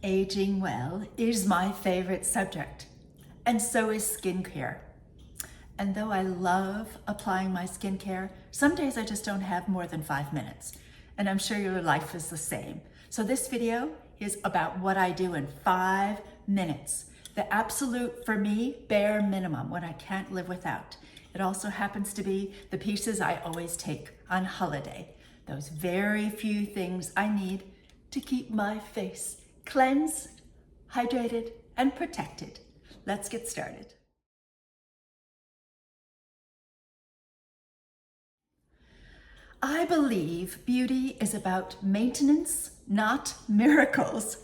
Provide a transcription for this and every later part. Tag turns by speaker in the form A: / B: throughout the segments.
A: Aging well is my favorite subject, and so is skincare. And though I love applying my skincare, some days I just don't have more than 5 minutes, and I'm sure your life is the same. So this video is about what I do in 5 minutes, the absolute, for me, bare minimum, what I can't live without. It also happens to be the pieces I always take on holiday, those very few things I need to keep my face cleansed, hydrated, and protected. Let's get started. I believe beauty is about maintenance, not miracles.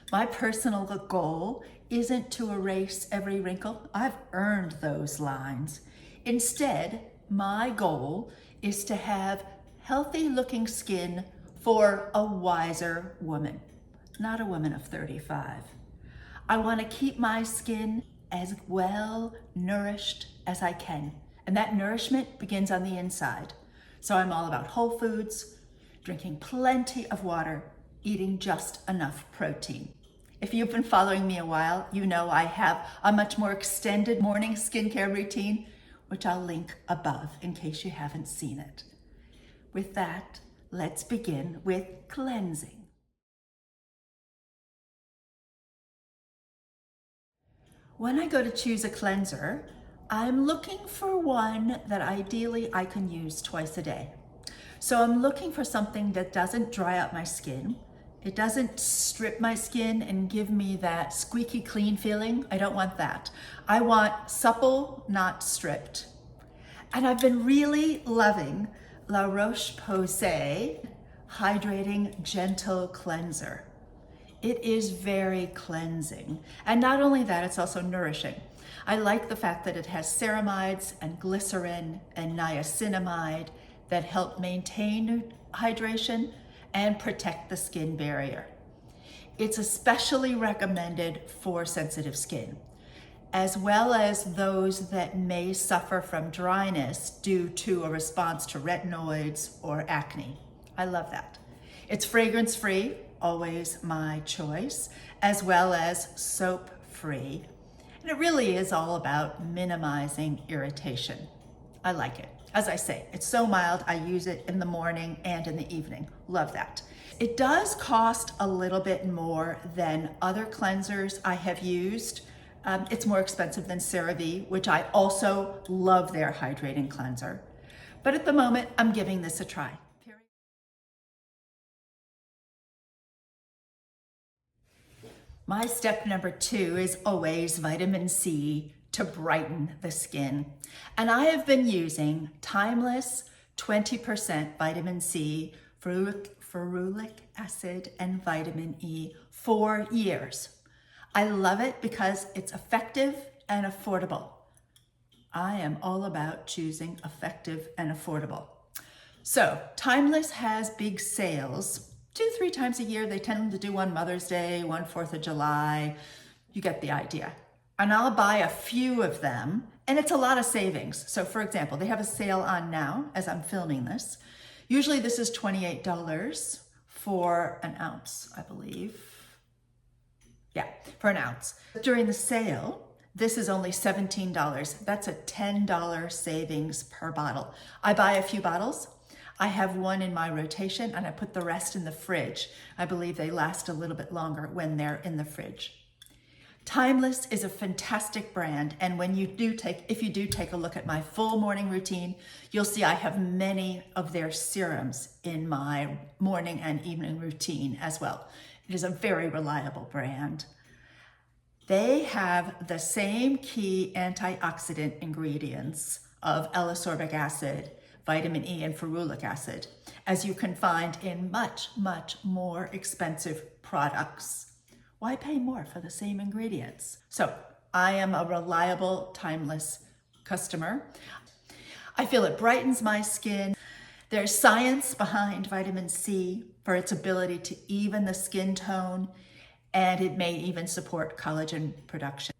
A: My personal goal isn't to erase every wrinkle. I've earned those lines. Instead, my goal is to have healthy looking skin for a wiser woman, not a woman of 35. I want to keep my skin as well nourished as I can. And that nourishment begins on the inside. So I'm all about whole foods, drinking plenty of water, eating just enough protein. If you've been following me a while, you know I have a much more extended morning skincare routine, which I'll link above in case you haven't seen it. With that, let's begin with cleansing. When I go to choose a cleanser, I'm looking for one that ideally I can use twice a day. So I'm looking for something that doesn't dry out my skin. It doesn't strip my skin and give me that squeaky clean feeling. I don't want that. I want supple, not stripped. And I've been really loving La Roche-Posay Hydrating Gentle Cleanser. It is very cleansing. And not only that, it's also nourishing. I like the fact that it has ceramides and glycerin and niacinamide that help maintain hydration and protect the skin barrier. It's especially recommended for sensitive skin, as well as those that may suffer from dryness due to a response to retinoids or acne. I love that. It's fragrance-free, always my choice, as well as soap-free. And it really is all about minimizing irritation. I like it. As I say, it's so mild, I use it in the morning and in the evening. Love that. It does cost a little bit more than other cleansers I have used. It's more expensive than CeraVe, which I also love their hydrating cleanser. But at the moment, I'm giving this a try. My step number 2 is always vitamin C to brighten the skin. And I have been using Timeless 20% vitamin C, ferulic acid, and vitamin E for years. I love it because it's effective and affordable. I am all about choosing effective and affordable. So Timeless has big sales 2-3 times a year. They tend to do one Mother's Day, one 4th of July. You get the idea. And I'll buy a few of them, and it's a lot of savings. So for example, they have a sale on now as I'm filming this. Usually this is $28 for an ounce, I believe. Yeah, for an ounce. During the sale, this is only $17. That's a $10 savings per bottle. I buy a few bottles. I have one in my rotation and I put the rest in the fridge. I believe they last a little bit longer when they're in the fridge. Timeless is a fantastic brand, and when if you do take a look at my full morning routine, you'll see I have many of their serums in my morning and evening routine as well. It is a very reliable brand. They have the same key antioxidant ingredients of L-ascorbic acid, vitamin E, and ferulic acid, as you can find in much, much more expensive products. Why pay more for the same ingredients? So I am a reliable Timeless customer. I feel it brightens my skin. There's science behind vitamin C for its ability to even the skin tone, and it may even support collagen production.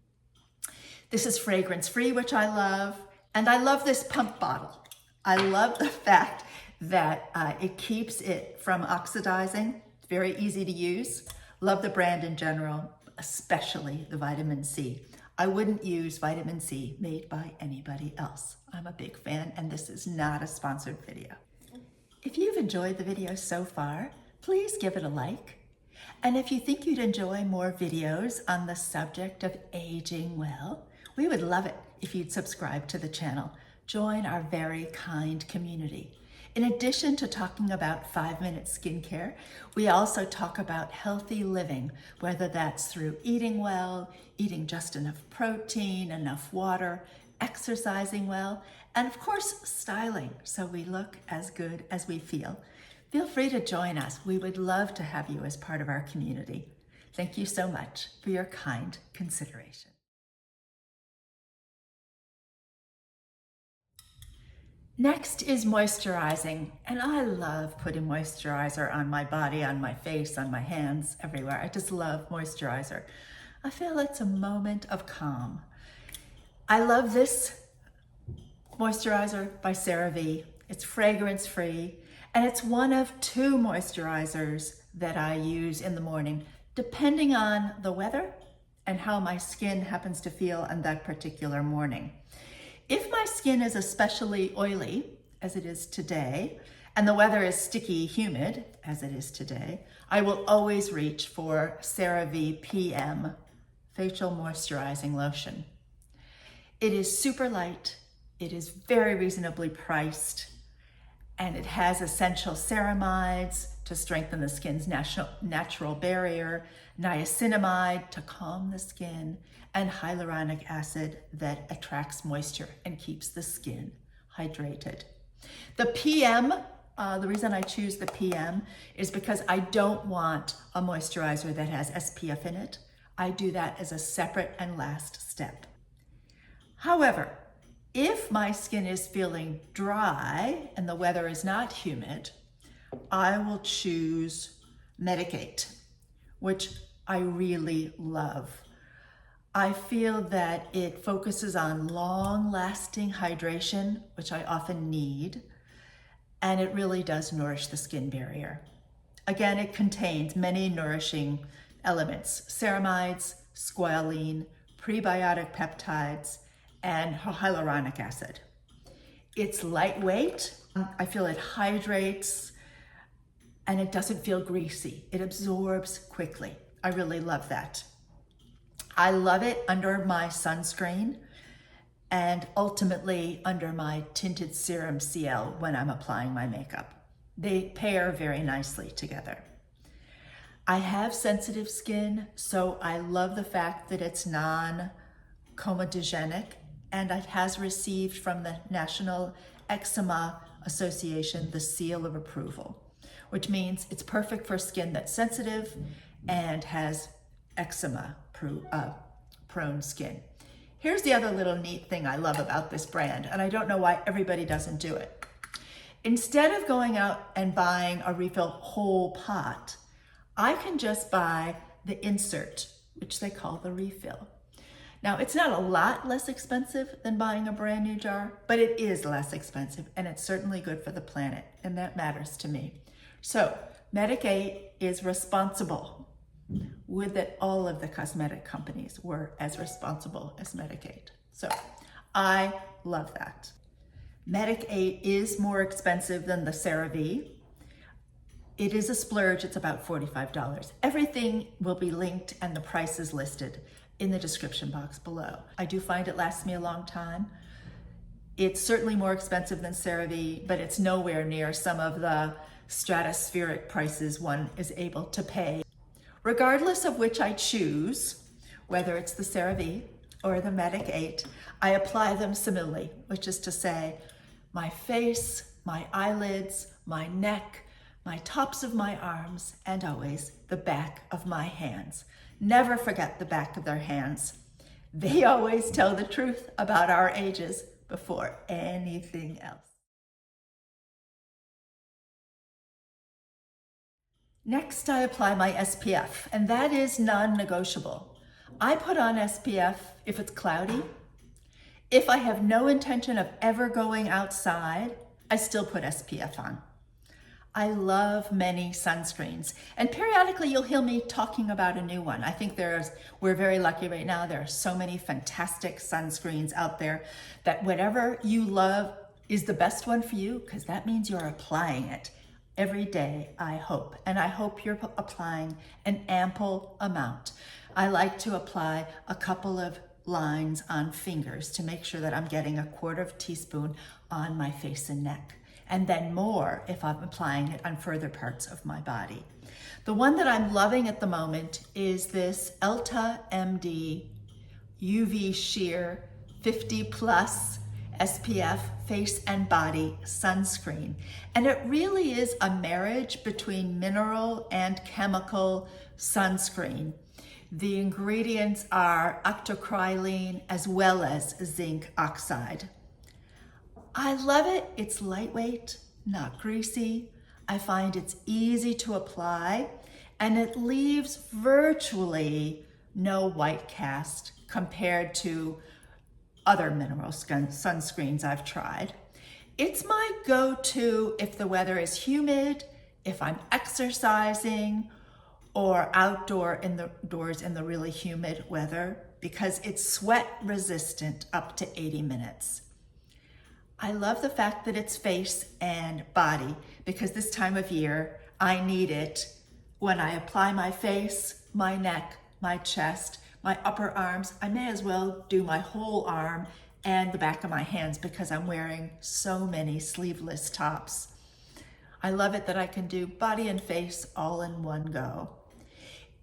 A: This is fragrance-free, which I love, and I love this pump bottle. I love the fact that it keeps it from oxidizing. It's very easy to use. Love the brand in general, especially the vitamin C. I wouldn't use vitamin C made by anybody else. I'm a big fan, and this is not a sponsored video. If you've enjoyed the video so far, please give it a like. And if you think you'd enjoy more videos on the subject of aging well, we would love it if you'd subscribe to the channel. Join our very kind community. In addition to talking about 5-minute skincare, we also talk about healthy living, whether that's through eating well, eating just enough protein, enough water, exercising well, and of course, styling so we look as good as we feel. Feel free to join us. We would love to have you as part of our community. Thank you so much for your kind consideration. Next is moisturizing, and I love putting moisturizer on my body, on my face, on my hands, everywhere. I just love moisturizer. I feel it's a moment of calm. I love this moisturizer by CeraVe. It's fragrance-free, and it's one of 2 moisturizers that I use in the morning, depending on the weather and how my skin happens to feel on that particular morning. If my skin is especially oily, as it is today, and the weather is sticky, humid, as it is today, I will always reach for CeraVe PM Facial Moisturizing Lotion. It is super light, it is very reasonably priced, and it has essential ceramides to strengthen the skin's natural barrier, niacinamide to calm the skin, and hyaluronic acid that attracts moisture and keeps the skin hydrated. The PM, the reason I choose the PM is because I don't want a moisturizer that has SPF in it. I do that as a separate and last step. However, if my skin is feeling dry and the weather is not humid, I will choose Medik8, which I really love. I feel that it focuses on long-lasting hydration, which I often need, and it really does nourish the skin barrier. Again, it contains many nourishing elements: ceramides, squalene, prebiotic peptides, and hyaluronic acid. It's lightweight. I feel it hydrates, and it doesn't feel greasy. It absorbs quickly. I really love that. I love it under my sunscreen and ultimately under my tinted serum CL when I'm applying my makeup. They pair very nicely together. I have sensitive skin, so I love the fact that it's non-comedogenic, and it has received from the National Eczema Association the seal of approval, which means it's perfect for skin that's sensitive and has eczema prone skin. Here's the other little neat thing I love about this brand, and I don't know why everybody doesn't do it. Instead of going out and buying a refill whole pot, I can just buy the insert, which they call the refill. Now, it's not a lot less expensive than buying a brand new jar, but it is less expensive, and it's certainly good for the planet, and that matters to me. So Medik8 is responsible. Would that all of the cosmetic companies were as responsible as Medik8. So I love that. Medik8 is more expensive than the CeraVe. It is a splurge. It's about $45. Everything will be linked and the price is listed in the description box below. I do find it lasts me a long time. It's certainly more expensive than CeraVe, but it's nowhere near some of the stratospheric prices one is able to pay. Regardless of which I choose, whether it's the CeraVe or the Medik8, I apply them similarly, which is to say, my face, my eyelids, my neck, my tops of my arms, and always the back of my hands. Never forget the back of their hands. They always tell the truth about our ages before anything else. Next, I apply my SPF, and that is non-negotiable. I put on SPF if it's cloudy. If I have no intention of ever going outside, I still put SPF on. I love many sunscreens, and periodically you'll hear me talking about a new one. I think we're very lucky right now. There are so many fantastic sunscreens out there that whatever you love is the best one for you, because that means you're applying it every day, I hope. And I hope you're applying an ample amount. I like to apply a couple of lines on fingers to make sure that I'm getting a 1/4 teaspoon on my face and neck, and then more if I'm applying it on further parts of my body. The one that I'm loving at the moment is this Elta MD UV Sheer 50 plus SPF face and body sunscreen. And it really is a marriage between mineral and chemical sunscreen. The ingredients are octocrylene as well as zinc oxide. I love it. It's lightweight, not greasy. I find it's easy to apply, and it leaves virtually no white cast compared to other mineral sunscreens I've tried. It's my go-to if the weather is humid, if I'm exercising, or outdoors in the really humid weather, because it's sweat resistant up to 80 minutes. I love the fact that it's face and body, because this time of year, I need it when I apply my face, my neck, my chest, my upper arms. I may as well do my whole arm and the back of my hands because I'm wearing so many sleeveless tops. I love it that I can do body and face all in one go.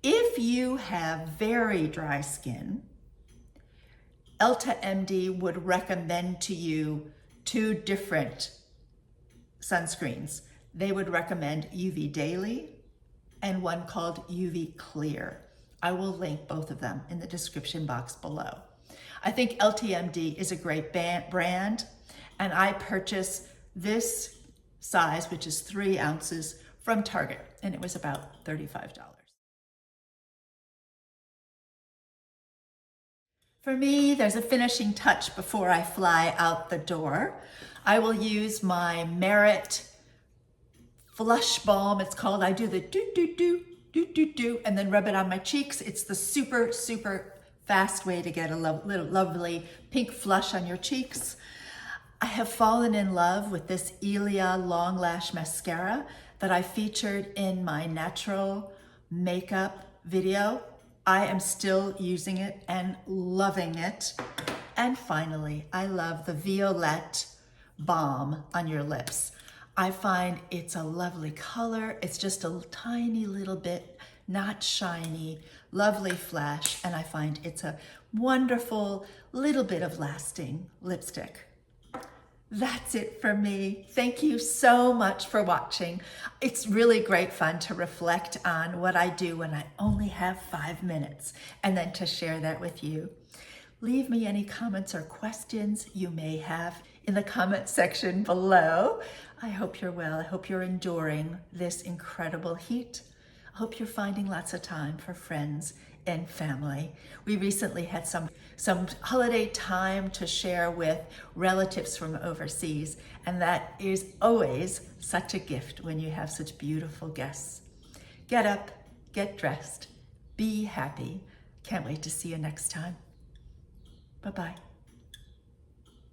A: If you have very dry skin, Elta MD would recommend to you 2 different sunscreens. They would recommend UV Daily and one called UV Clear. I will link both of them in the description box below. I think LTMD is a great brand, and I purchased this size, which is 3 ounces, from Target, and it was about $35. For me, there's a finishing touch before I fly out the door. I will use my Merit Flush Balm, it's called. I do the do, and then rub it on my cheeks. It's the super, super fast way to get a little lovely pink flush on your cheeks. I have fallen in love with this Ilia Long Lash Mascara that I featured in my natural makeup video. I am still using it and loving it. And finally, I love the Violette Balm on your lips. I find it's a lovely color. It's just a tiny little bit, not shiny, lovely flash, and I find it's a wonderful little bit of lasting lipstick. That's it for me. Thank you so much for watching. It's really great fun to reflect on what I do when I only have 5 minutes, and then to share that with you. Leave me any comments or questions you may have in the comment section below. I hope you're well. I hope you're enduring this incredible heat. I hope you're finding lots of time for friends and family. We recently had some holiday time to share with relatives from overseas, and that is always such a gift when you have such beautiful guests. Get up, get dressed, be happy. Can't wait to see you next time. Bye-bye.